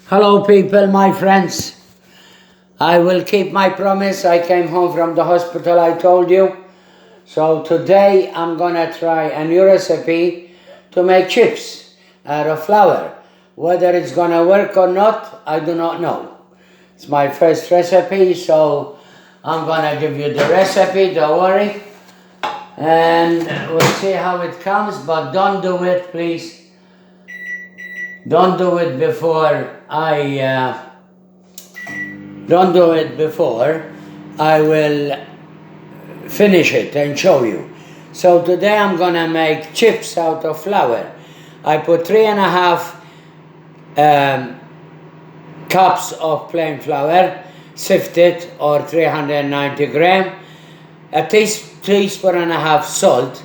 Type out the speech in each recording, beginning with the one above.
Hello people, my friends. I will keep my promise. I came home from the hospital, I told you. So today I'm gonna try a new recipe to make chips out of flour. Whether it's gonna work or not, I do not know. It's my first recipe, so I'm gonna give you the recipe, don't worry. And we'll see how it comes, but don't do it, please. Don't do it before I will finish it and show you. So today I'm gonna make chips out of flour. I put 3.5 cups of plain flour, sifted, or 390 gram, a teaspoon and a half salt,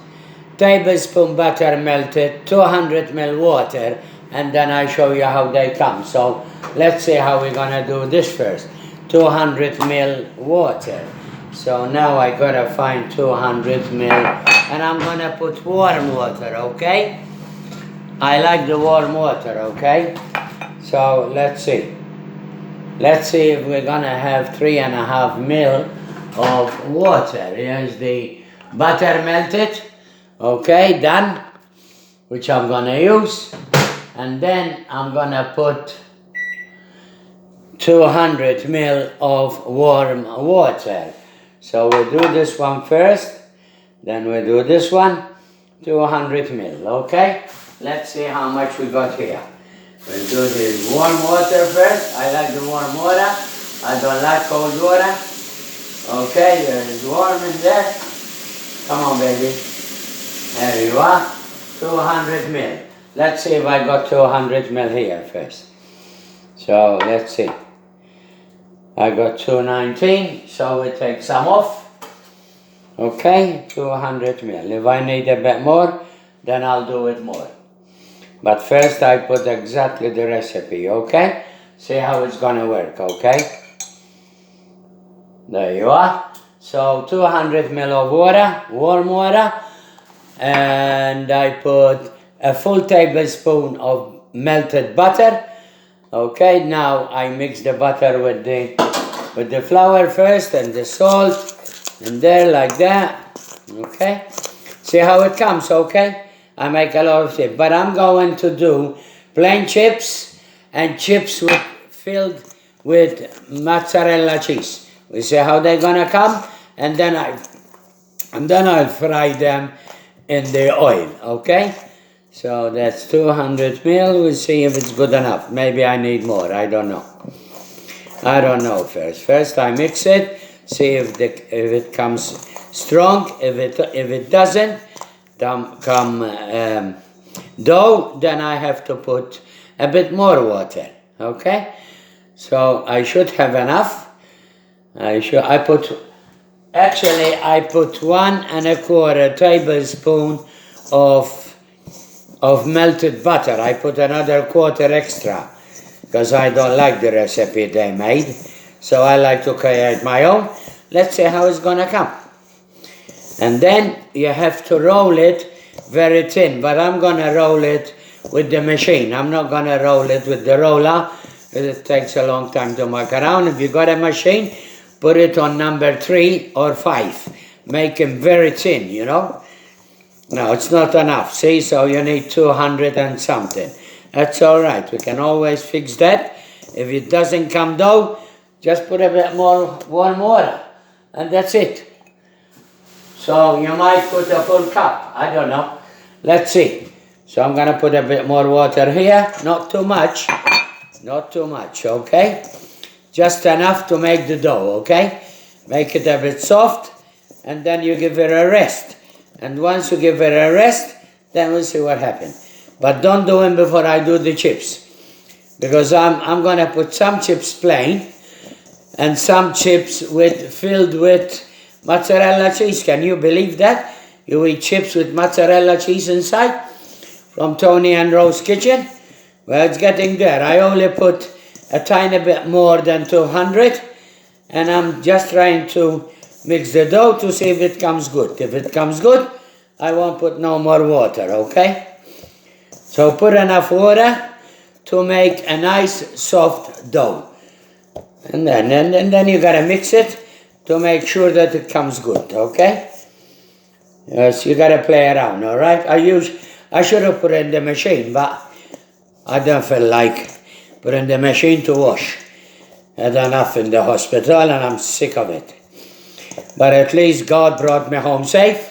tablespoon butter melted, 200 ml water, and then I show you how they come. So let's see how we're gonna do this first. 200 ml water. So now I gotta find 200 ml, and I'm gonna put warm water, okay? I like the warm water, okay? So let's see. Let's see if we're gonna have 3.5 ml of water. Here's the butter melted, okay, done, which I'm gonna use. And then I'm gonna put 200 ml of warm water. So we'll do this one first, then we'll do this one, 200 ml, okay? Let's see how much we got here. We'll do the warm water first. I like the warm water. I don't like cold water. Okay, there is warm in there. Come on, baby. There you are, 200 ml. Let's see if I got 200 ml here first. So let's see. I got 219, so we take some off. Okay, 200 ml. If I need a bit more, then I'll do it more. But first I put exactly the recipe, okay? See how it's gonna work, okay? There you are. So 200 ml of water, warm water, and I put a full tablespoon of melted butter. Okay, now I mix the butter with the flour first and the salt, and there like that. Okay, see how it comes, okay? I make a lot of chips, but I'm going to do plain chips and chips filled with mozzarella cheese. We see how they're gonna come, and then I'll fry them in the oil, okay? So that's 200 ml. We'll see if it's good enough. Maybe I need more. I don't know. I don't know first. First I mix it, see if it comes strong. If it doesn't come dough, then I have to put a bit more water. Okay? So I should have enough. I put 1.25 tablespoon of melted butter. I put another quarter extra because I don't like the recipe they made, so I like to create my own. Let's see how it's gonna come. And then you have to roll it very thin, but I'm gonna roll it with the machine. I'm not gonna roll it with the roller. It takes a long time to muck around. If you got a machine, put it on number 3 or 5. Make them very thin, you know. No, it's not enough, see, so you need 200 and something. That's all right, we can always fix that. If it doesn't come dough, just put a bit more warm water, and that's it. So you might put a full cup, I don't know. Let's see. So I'm gonna put a bit more water here, not too much, okay? Just enough to make the dough, okay? Make it a bit soft, and then you give it a rest. And once you give it a rest, then we'll see what happens. But don't do it before I do the chips, because I'm gonna put some chips plain and some chips filled with mozzarella cheese. Can you believe that? You eat chips with mozzarella cheese inside from Tony and Rose Kitchen? Well, it's getting there. I only put a tiny bit more than 200, and I'm just trying to mix the dough to see if it comes good. If it comes good, I won't put no more water, okay? So put enough water to make a nice soft dough. And then you gotta mix it to make sure that it comes good, okay? Yes, you gotta play around, all right? I should have put it in the machine, but I don't feel like putting the machine to wash. I had enough in the hospital and I'm sick of it. But at least God brought me home safe,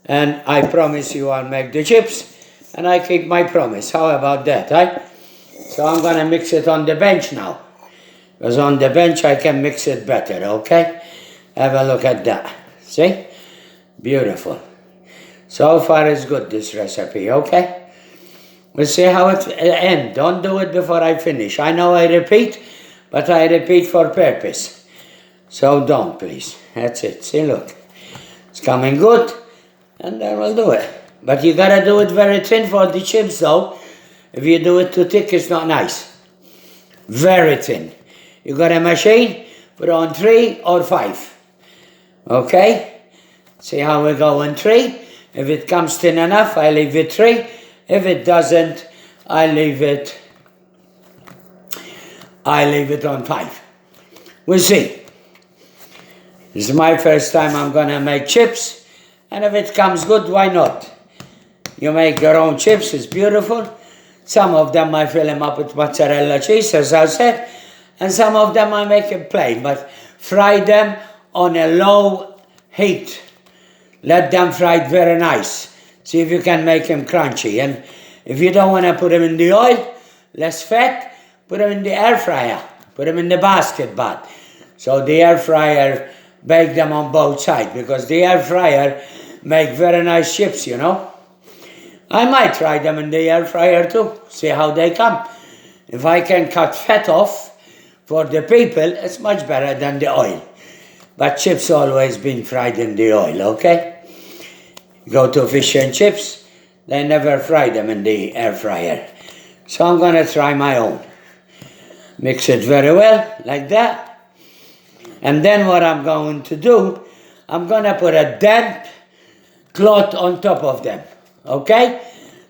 and I promise you I'll make the chips, and I keep my promise. How about that, right? So I'm gonna mix it on the bench now, because on the bench I can mix it better, okay? Have a look at that. See? Beautiful. So far it's good, this recipe, okay? We'll see how it ends. Don't do it before I finish. I know I repeat, but I repeat for purpose. So don't, please. That's it. See, look. It's coming good, and then we'll do it. But you gotta do it very thin for the chips, though. If you do it too thick, it's not nice. Very thin. You got a machine, put on 3 or 5. Okay? See how we go on 3. If it comes thin enough, I leave it 3. If it doesn't, I leave it on 5. We'll see. This is my first time I'm gonna make chips, and if it comes good, why not? You make your own chips, it's beautiful. Some of them I fill them up with mozzarella cheese, as I said, and some of them I make them plain, but fry them on a low heat. Let them fry very nice. See if you can make them crunchy. And if you don't want to put them in the oil, less fat, put them in the air fryer. Put them in the basket bath. So the air fryer bake them on both sides, because the air fryer make very nice chips, you know. I might try them in the air fryer too, see how they come. If I can cut fat off for the people, it's much better than the oil. But chips always been fried in the oil, okay? Go to fish and chips, they never fry them in the air fryer. So I'm gonna try my own. Mix it very well, like that. And then what I'm going to do, I'm gonna put a damp cloth on top of them, okay?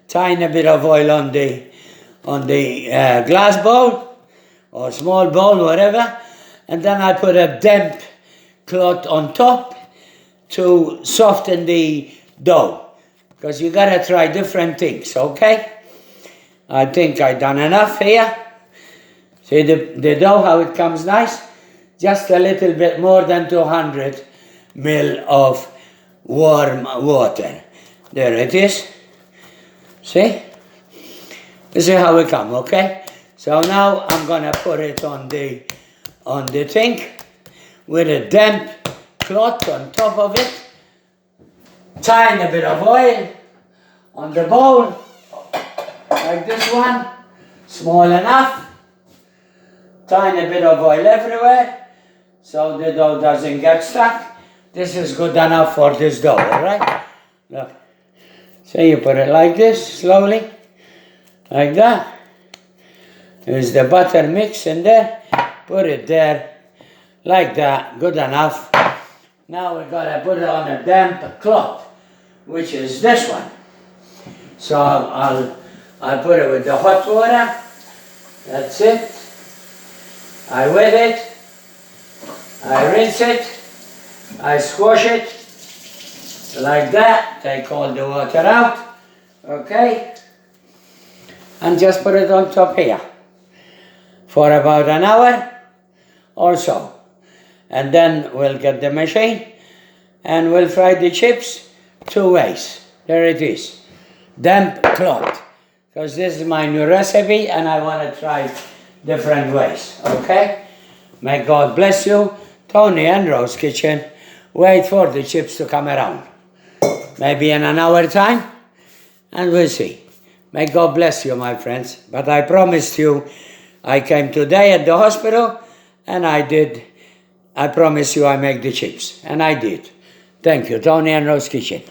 Tiny bit of oil on the glass bowl or small bowl, whatever. And then I put a damp cloth on top to soften the dough, because you gotta try different things, okay? I think I done enough here. See the dough, how it comes nice? Just a little bit more than 200 ml of warm water. There it is. See? This is how it come, okay? So now I'm gonna put it on the thing with a damp cloth on top of it. Tiny bit of oil on the bowl, like this one, small enough. Tiny bit of oil everywhere, so the dough doesn't get stuck. This is good enough for this dough, all right? Look. So you put it like this, slowly, like that. There's the butter mix in there. Put it there, like that, good enough. Now we gotta put it on a damp cloth, which is this one. So I'll put it with the hot water. That's it. I wet it. I rinse it. I squash it like that. Take all the water out. Okay. And just put it on top here for about an hour or so. And then we'll get the machine and we'll fry the chips 2 ways. There it is. Damp cloth. Because this is my new recipe and I want to try different ways. Okay? May God bless you. Tony and Rose Kitchen. Wait for the chips to come around. Maybe in an hour time. And we'll see. May God bless you, my friends. But I promised you, I came today at the hospital and I promise you I make the chips. And I did. Thank you, Tony and Rose Kitchen.